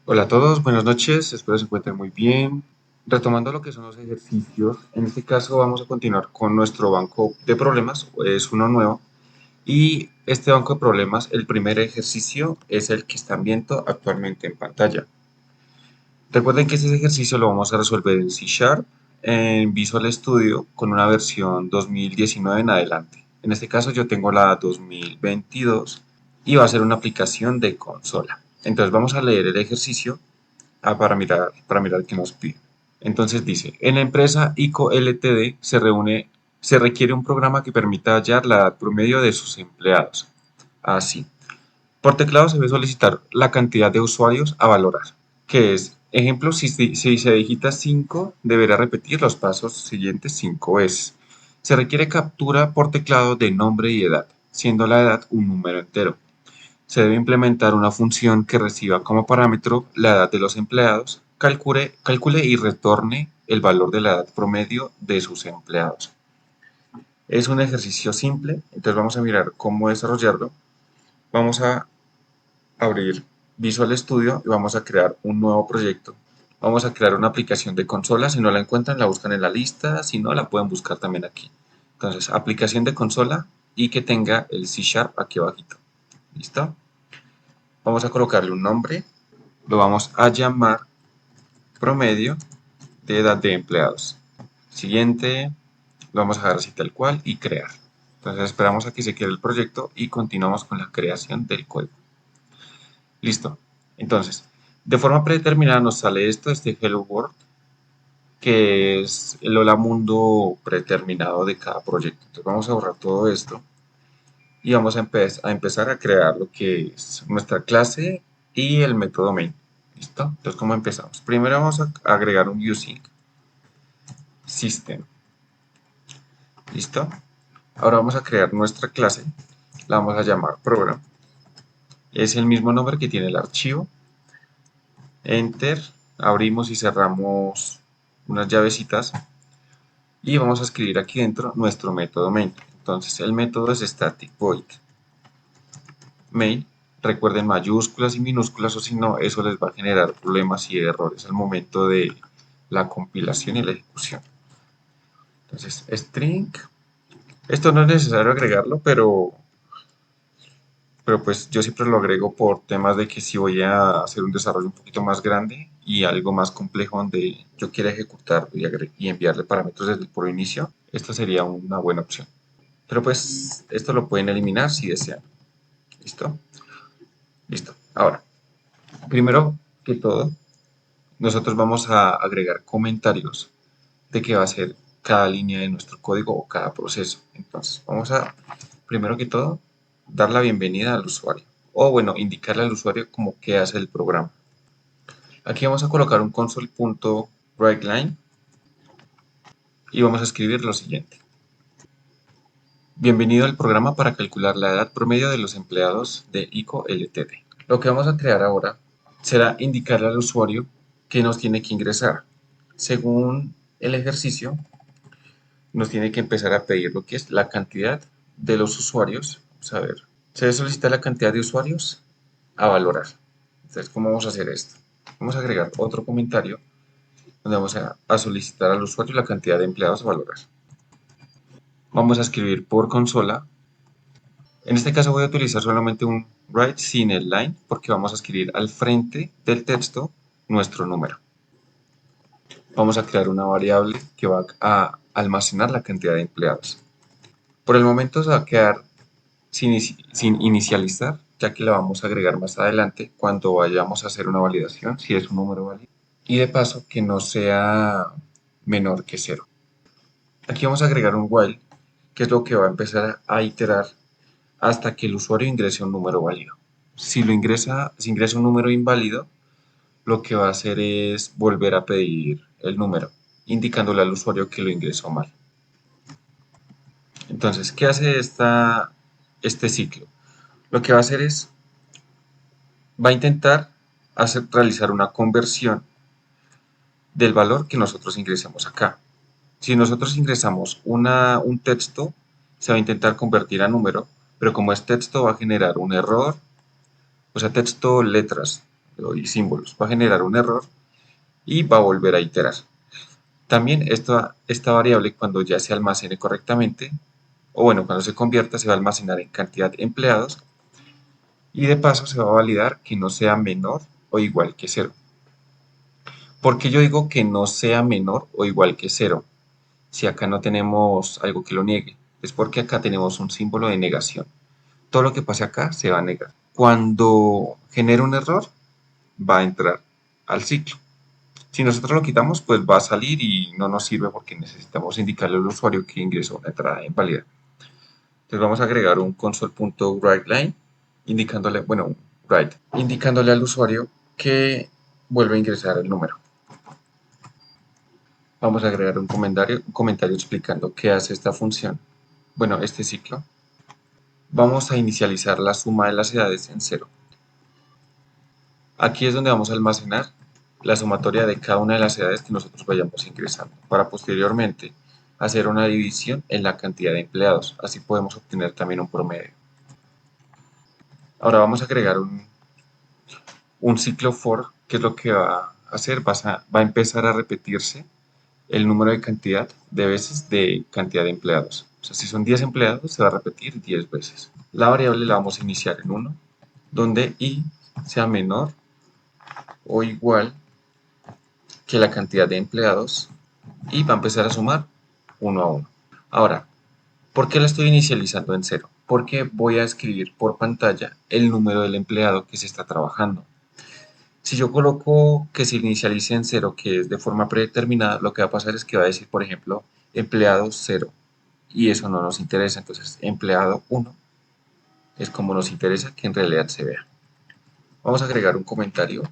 Hola a todos, buenas noches, espero se encuentren muy bien. Retomando lo que son los ejercicios, en este caso vamos a continuar con nuestro banco de problemas, es uno nuevo. Y este banco de problemas, el primer ejercicio es el que están viendo actualmente en pantalla. Recuerden que este ejercicio lo vamos a resolver en C Sharp, en Visual Studio, con una versión 2019 en adelante. En este caso yo tengo la 2022 y va a ser una aplicación de consola. Entonces vamos a leer el ejercicio para mirar qué nos pide. Entonces dice, en la empresa ICO Ltd se requiere un programa que permita hallar la edad promedio de sus empleados. Así, por teclado se debe solicitar la cantidad de usuarios a valorar, que es, ejemplo, si se digita 5, deberá repetir los pasos siguientes 5 veces. Se requiere captura por teclado de nombre y edad, siendo la edad un número entero. Se debe implementar una función que reciba como parámetro la edad de los empleados, calcule y retorne el valor de la edad promedio de sus empleados. Es un ejercicio simple, entonces vamos a mirar cómo desarrollarlo. Vamos a abrir Visual Studio y vamos a crear un nuevo proyecto. Vamos a crear una aplicación de consola. Si no la encuentran, la buscan en la lista. Si no, la pueden buscar también aquí. Entonces, aplicación de consola y que tenga el C Sharp aquí abajito. ¿Listo? Vamos a colocarle un nombre. Lo vamos a llamar promedio de edad de empleados. Siguiente, lo vamos a dejar así tal cual y crear. Entonces esperamos a que se cree el proyecto y continuamos con la creación del código. Listo. Entonces, de forma predeterminada nos sale esto, este Hello World, que es el hola mundo predeterminado de cada proyecto. Entonces vamos a borrar todo esto y vamos a empezar a crear lo que es nuestra clase y el método main. ¿Listo? Entonces, ¿cómo empezamos? Primero vamos a agregar un using system. ¿Listo? Ahora vamos a crear nuestra clase. La vamos a llamar program. Es el mismo nombre que tiene el archivo. Enter. Abrimos y cerramos unas llavecitas. Y vamos a escribir aquí dentro nuestro método main. Entonces el método es static void main. Recuerden mayúsculas y minúsculas o si no, eso les va a generar problemas y errores al momento de la compilación y la ejecución. Entonces string. Esto no es necesario agregarlo, pero pues yo siempre lo agrego por temas de que si voy a hacer un desarrollo un poquito más grande y algo más complejo donde yo quiera ejecutar y enviarle parámetros desde el puro inicio, esta sería una buena opción. Pero pues esto lo pueden eliminar si desean. ¿Listo? Listo. Ahora, primero que todo, nosotros vamos a agregar comentarios de qué va a ser cada línea de nuestro código o cada proceso. Entonces, vamos a, primero que todo, dar la bienvenida al usuario. O bueno, indicarle al usuario cómo qué hace el programa. Aquí vamos a colocar un console.writeLine y vamos a escribir lo siguiente. Bienvenido al programa para calcular la edad promedio de los empleados de ICO Ltd. Lo que vamos a crear ahora será indicarle al usuario que nos tiene que ingresar. Según el ejercicio, nos tiene que empezar a pedir lo que es la cantidad de los usuarios. Vamos a ver. Se debe solicitar la cantidad de usuarios a valorar. Entonces, ¿cómo vamos a hacer esto? Vamos a agregar otro comentario donde vamos a solicitar al usuario la cantidad de empleados a valorar. Vamos a escribir por consola. En este caso voy a utilizar solamente un write sin el line porque vamos a escribir al frente del texto nuestro número. Vamos a crear una variable que va a almacenar la cantidad de empleados. Por el momento se va a quedar sin inicializar, ya que la vamos a agregar más adelante cuando vayamos a hacer una validación, si es un número válido. Y de paso que no sea menor que 0. Aquí vamos a agregar un while, que es lo que va a empezar a iterar hasta que el usuario ingrese un número válido. Si ingresa un número inválido, lo que va a hacer es volver a pedir el número, indicándole al usuario que lo ingresó mal. Entonces, ¿qué hace este ciclo? Lo que va a hacer es, va a intentar realizar una conversión del valor que nosotros ingresamos acá. Si nosotros ingresamos un texto, se va a intentar convertir a número, pero como es texto va a generar un error, o sea, texto letras, y símbolos. Va a generar un error y va a volver a iterar. También esta variable, cuando ya se almacene correctamente, o bueno, cuando se convierta, se va a almacenar en cantidad de empleados y de paso se va a validar que no sea menor o igual que cero. ¿Por qué yo digo que no sea menor o igual que cero? Si acá no tenemos algo que lo niegue, es porque acá tenemos un símbolo de negación. Todo lo que pase acá se va a negar. Cuando genere un error, va a entrar al ciclo. Si nosotros lo quitamos, pues va a salir y no nos sirve porque necesitamos indicarle al usuario que ingresó una entrada inválida. Entonces vamos a agregar un console.writeLine indicándole, bueno, un write, indicándole al usuario que vuelve a ingresar el número. Vamos a agregar un comentario explicando qué hace esta función, bueno, este ciclo. Vamos a inicializar la suma de las edades en cero. Aquí es donde vamos a almacenar la sumatoria de cada una de las edades que nosotros vayamos ingresando, para posteriormente hacer una división en la cantidad de empleados. Así podemos obtener también un promedio. Ahora vamos a agregar un ciclo for, que es lo que va a hacer, va a empezar a repetirse el número de cantidad de veces de cantidad de empleados. O sea, si son 10 empleados, se va a repetir 10 veces. La variable la vamos a iniciar en 1, donde i sea menor o igual que la cantidad de empleados y va a empezar a sumar uno a uno. Ahora, ¿por qué la estoy inicializando en cero? Porque voy a escribir por pantalla el número del empleado que se está trabajando. Si yo coloco que se inicialice en cero, que es de forma predeterminada, lo que va a pasar es que va a decir, por ejemplo, empleado 0, y eso no nos interesa. Entonces, empleado 1 es como nos interesa que en realidad se vea. Vamos a agregar un comentario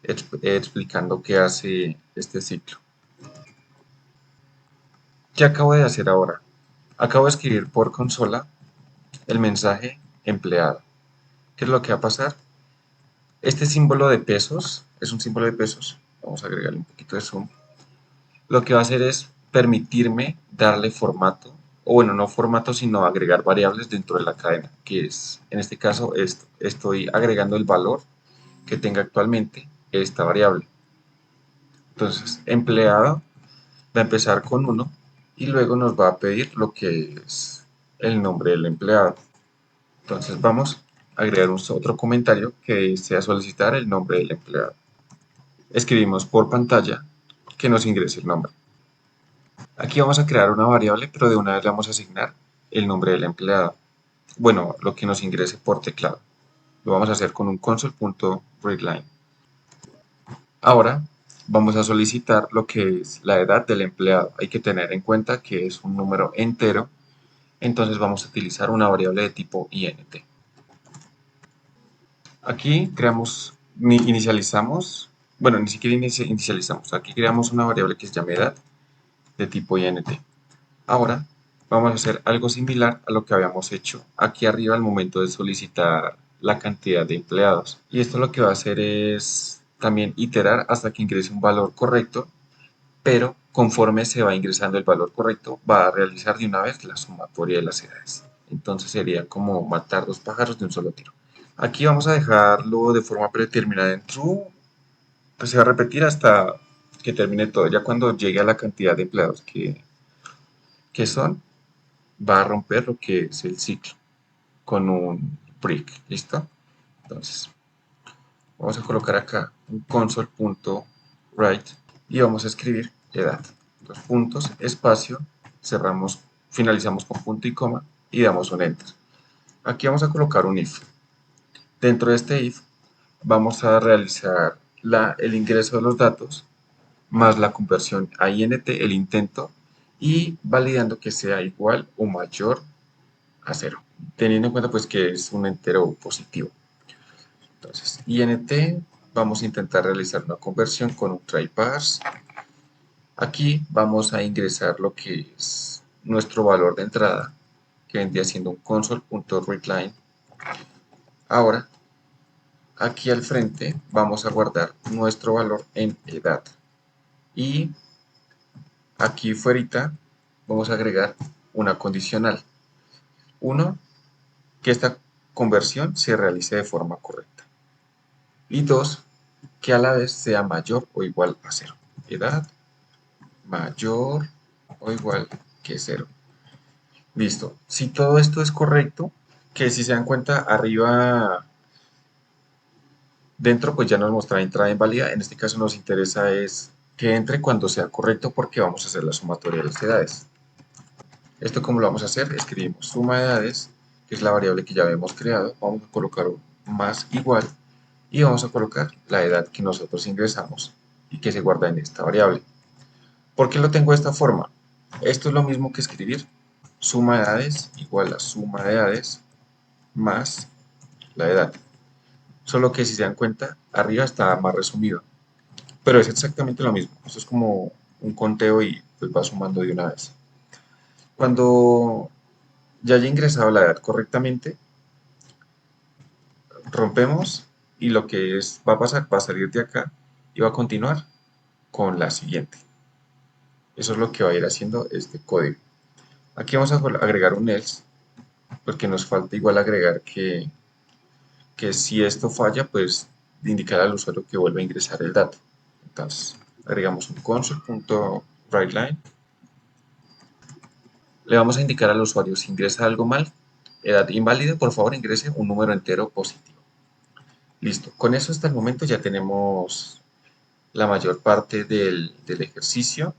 explicando qué hace este ciclo. ¿Qué acabo de hacer ahora? Acabo de escribir por consola el mensaje empleado. ¿Qué es lo que va a pasar? Este símbolo de pesos es un símbolo de pesos. Vamos a agregarle un poquito de zoom. Lo que va a hacer es permitirme darle formato, o bueno, no formato, sino agregar variables dentro de la cadena, que es, en este caso, esto. Estoy agregando el valor que tenga actualmente esta variable. Entonces, empleado va a empezar con 1 y luego nos va a pedir lo que es el nombre del empleado. Entonces vamos a agregar otro comentario que sea solicitar el nombre del empleado. Escribimos por pantalla que nos ingrese el nombre. Aquí vamos a crear una variable, pero de una vez le vamos a asignar el nombre del empleado. Bueno, lo que nos ingrese por teclado. Lo vamos a hacer con un console.readline. Ahora vamos a solicitar lo que es la edad del empleado. Hay que tener en cuenta que es un número entero, entonces vamos a utilizar una variable de tipo int. Aquí inicializamos, bueno, ni siquiera inicializamos, aquí creamos una variable que se llama edad de tipo int. Ahora vamos a hacer algo similar a lo que habíamos hecho aquí arriba al momento de solicitar la cantidad de empleados. Y esto lo que va a hacer es también iterar hasta que ingrese un valor correcto, pero conforme se va ingresando el valor correcto, va a realizar de una vez la sumatoria de las edades. Entonces sería como matar dos pájaros de un solo tiro. Aquí vamos a dejarlo de forma predeterminada en true, pues se va a repetir hasta que termine todo. Ya cuando llegue a la cantidad de empleados que son, va a romper lo que es el ciclo con un break, ¿listo? Entonces, vamos a colocar acá un console.write y vamos a escribir edad. Dos puntos, espacio, cerramos, finalizamos con punto y coma y damos un enter. Aquí vamos a colocar un if. Dentro de este if vamos a realizar el ingreso de los datos más la conversión a int, el intento, y validando que sea igual o mayor a 0, teniendo en cuenta pues que es un entero positivo. Entonces, int, vamos a intentar realizar una conversión con un try parse. Aquí vamos a ingresar lo que es nuestro valor de entrada, que vendría siendo un console.readline. Ahora, aquí al frente vamos a guardar nuestro valor en edad. Y aquí fuera vamos a agregar una condicional. Uno, que esta conversión se realice de forma correcta. Y 2, que a la vez sea mayor o igual a 0. Edad mayor o igual que 0. Listo. Si todo esto es correcto, que si se dan cuenta arriba dentro pues ya nos muestra entrada inválida. En este caso nos interesa es que entre cuando sea correcto porque vamos a hacer la sumatoria de las edades. Esto como lo vamos a hacer, escribimos suma de edades, que es la variable que ya habíamos creado, vamos a colocar un más igual y vamos a colocar la edad que nosotros ingresamos y que se guarda en esta variable. ¿Por qué lo tengo de esta forma? Esto es lo mismo que escribir suma de edades igual a suma de edades más la edad. Solo que si se dan cuenta, arriba está más resumido. Pero es exactamente lo mismo. Esto es como un conteo y pues va sumando de una vez. Cuando ya haya ingresado la edad correctamente, rompemos y lo que va a pasar va a salir de acá y va a continuar con la siguiente. Eso es lo que va a ir haciendo este código. Aquí vamos a agregar un else porque nos falta igual agregar que si esto falla, pues indicar al usuario que vuelve a ingresar el dato. Entonces, agregamos un console.writeLine. Le vamos a indicar al usuario si ingresa algo mal, edad inválida, por favor ingrese un número entero positivo. Listo, con eso hasta el momento ya tenemos la mayor parte del ejercicio.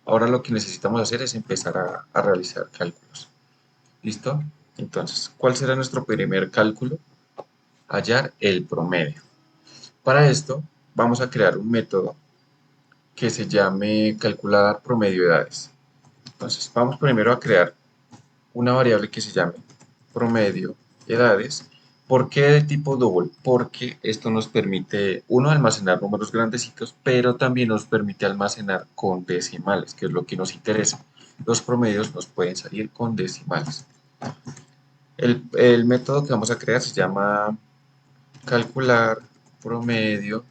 Ahora lo que necesitamos hacer es empezar a realizar cálculos. ¿Listo? Entonces, ¿cuál será nuestro primer cálculo? Hallar el promedio. Para esto, vamos a crear un método que se llame calcular promedio de edades. Entonces, vamos primero a crear una variable que se llame promedio edades. ¿Por qué de tipo double? Porque esto nos permite, uno, almacenar números grandecitos, pero también nos permite almacenar con decimales, que es lo que nos interesa. Los promedios nos pueden salir con decimales. El método que vamos a crear se llama calcular promedio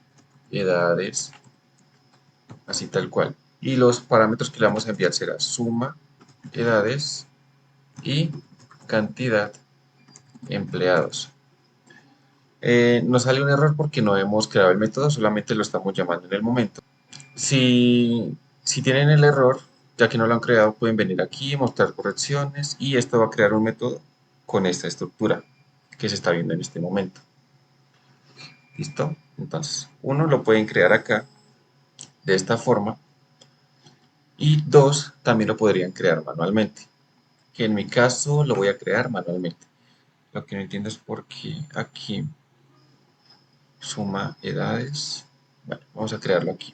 edades, así tal cual. Y los parámetros que le vamos a enviar será suma edades y cantidad empleados. Nos sale un error porque no hemos creado el método, solamente lo estamos llamando en el momento. Si tienen el error, ya que no lo han creado, pueden venir aquí, mostrar correcciones y esto va a crear un método con esta estructura que se está viendo en este momento. ¿Listo? Entonces, uno lo pueden crear acá de esta forma y dos, también lo podrían crear manualmente, que en mi caso lo voy a crear manualmente. Lo que no entiendo es por qué aquí suma edades. Bueno, vamos a crearlo aquí.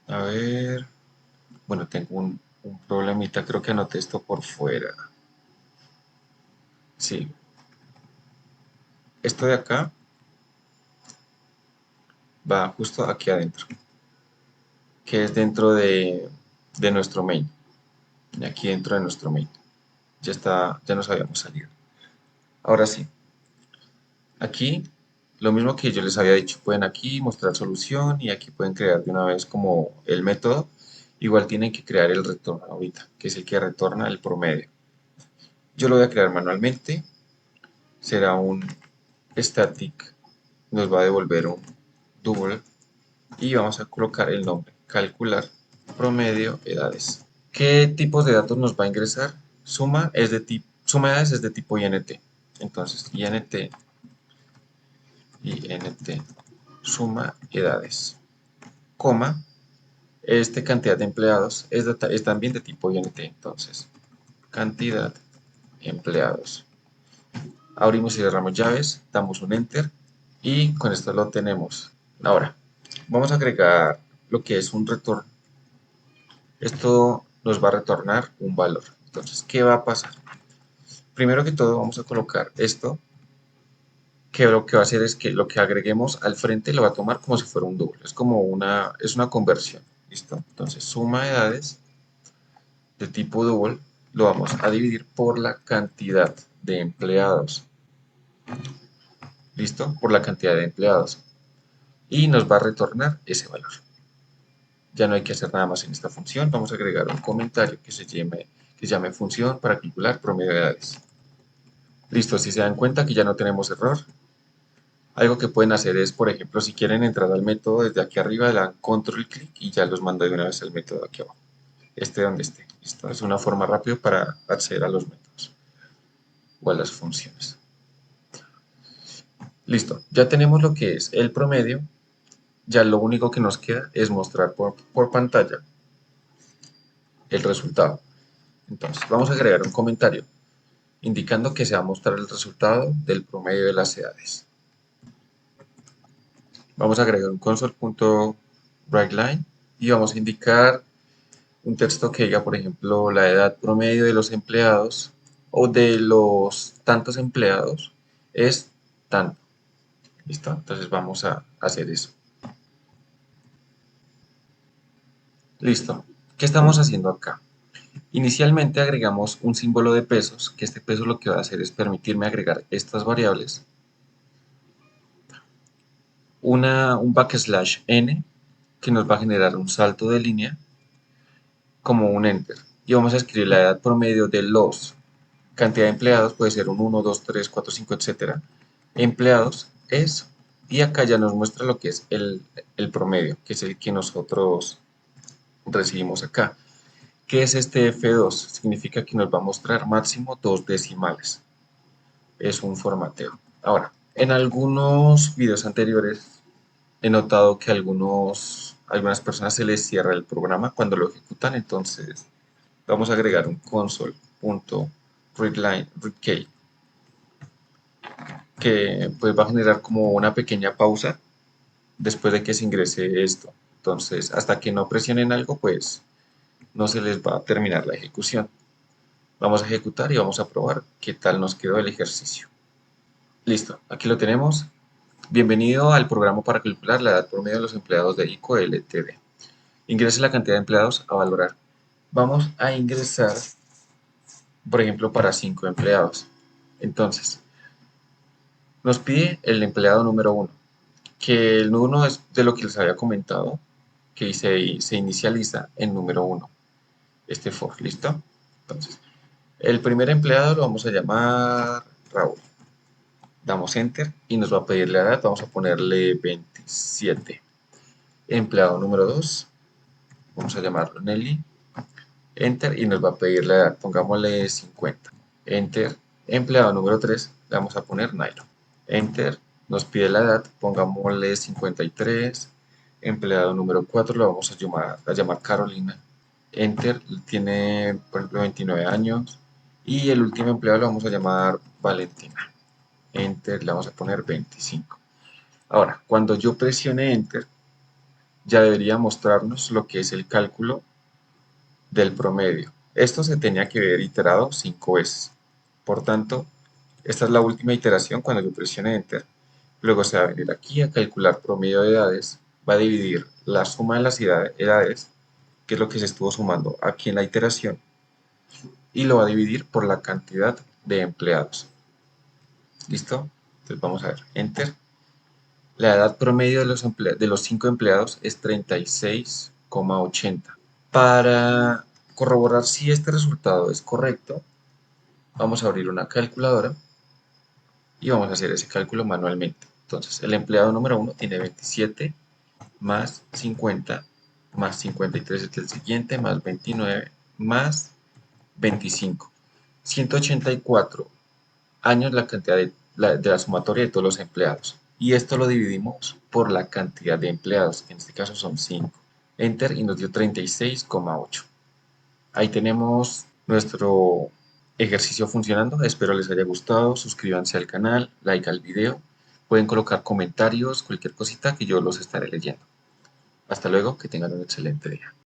A ver, bueno, tengo un problemita, creo que anoté esto por fuera. Sí, esto de acá va justo aquí adentro, que es dentro de nuestro main. Y aquí dentro de nuestro main. Ya está, ya nos habíamos salido. Ahora sí, aquí lo mismo que yo les había dicho, pueden aquí mostrar solución y aquí pueden crear de una vez como el método. Igual tienen que crear el retorno ahorita, que es el que retorna el promedio. Yo lo voy a crear manualmente, será un static, nos va a devolver un double y vamos a colocar el nombre, calcular promedio edades. ¿Qué tipos de datos nos va a ingresar? Suma edades es de tipo INT. Entonces, INT, suma edades, coma, cantidad de empleados es también de tipo INT. Entonces, cantidad de empleados. Abrimos y cerramos llaves, damos un enter y con esto lo tenemos. Ahora, vamos a agregar lo que es un retorno. Esto nos va a retornar un valor. Entonces, ¿qué va a pasar? Primero que todo, vamos a colocar esto, que lo que va a hacer es que lo que agreguemos al frente lo va a tomar como si fuera un double. Es una conversión. ¿Listo? Entonces, suma edades de tipo double lo vamos a dividir por la cantidad de empleados. ¿Listo? Por la cantidad de empleados. Y nos va a retornar ese valor. Ya no hay que hacer nada más en esta función. Vamos a agregar un comentario que se llame función para calcular promedio de edades. Listo, si se dan cuenta que ya no tenemos error, algo que pueden hacer es, por ejemplo, si quieren entrar al método desde aquí arriba, le dan control clic y ya los manda de una vez al método aquí abajo, esté donde esté. Listo, es una forma rápida para acceder a los métodos o a las funciones. Listo, ya tenemos lo que es el promedio, ya lo único que nos queda es mostrar por pantalla el resultado. Entonces, vamos a agregar un comentario indicando que se va a mostrar el resultado del promedio de las edades. Vamos a agregar un console.writeLine y vamos a indicar un texto que diga, por ejemplo, la edad promedio de los empleados o de los tantos empleados es tanto. ¿Listo? Entonces vamos a hacer eso. Listo. ¿Qué estamos haciendo acá? Inicialmente agregamos un símbolo de pesos, que este peso lo que va a hacer es permitirme agregar estas variables, un backslash n, que nos va a generar un salto de línea, como un enter. Y vamos a escribir la edad promedio de los, cantidad de empleados, puede ser un 1, 2, 3, 4, 5, etcétera. Empleados es, y acá ya nos muestra lo que es el promedio, que es el que nosotros recibimos acá. ¿Qué es este F2? Significa que nos va a mostrar máximo 2 decimales. Es un formateo. Ahora, en algunos videos anteriores he notado que algunas personas se les cierra el programa cuando lo ejecutan, entonces vamos a agregar un console.readline.readkey que pues va a generar como una pequeña pausa después de que se ingrese esto. Entonces, hasta que no presionen algo, pues no se les va a terminar la ejecución. Vamos a ejecutar y vamos a probar qué tal nos quedó el ejercicio. Listo, aquí lo tenemos. Bienvenido al programa para calcular la edad promedio de los empleados de ICO LTD. Ingrese la cantidad de empleados a valorar. Vamos a ingresar, por ejemplo, para 5 empleados. Entonces, nos pide el empleado número 1, que el número 1 es de lo que les había comentado, que se inicializa en número 1, este for, ¿listo? Entonces, el primer empleado lo vamos a llamar Raúl. Damos Enter y nos va a pedir la edad, vamos a ponerle 27. Empleado número 2, vamos a llamarlo Nelly. Enter y nos va a pedir la edad, pongámosle 50. Enter. Empleado número 3, le vamos a poner Nairo. Enter, nos pide la edad, pongámosle 53. Empleado número 4 lo vamos a llamar Carolina. Enter, tiene por ejemplo 29 años. Y el último empleado lo vamos a llamar Valentina. Enter, le vamos a poner 25. Ahora, cuando yo presione Enter, ya debería mostrarnos lo que es el cálculo del promedio. Esto se tenía que ver iterado 5 veces. Por tanto, esta es la última iteración cuando yo presione Enter. Luego se va a venir aquí a calcular promedio de edades. Va a dividir la suma de las edades, que es lo que se estuvo sumando aquí en la iteración, y lo va a dividir por la cantidad de empleados. ¿Listo? Entonces vamos a ver. Enter. La edad promedio de los 5 empleados es 36,80. Para corroborar si este resultado es correcto, vamos a abrir una calculadora y vamos a hacer ese cálculo manualmente. Entonces, el empleado número 1 tiene 27 más 50 más 53 es el siguiente, más 29 más 25. 184 años la cantidad de la sumatoria de todos los empleados. Y esto lo dividimos por la cantidad de empleados, que en este caso son 5. Enter y nos dio 36,8. Ahí tenemos nuestro ejercicio funcionando. Espero les haya gustado. Suscríbanse al canal, like al video. Pueden colocar comentarios, cualquier cosita que yo los estaré leyendo. Hasta luego, que tengan un excelente día.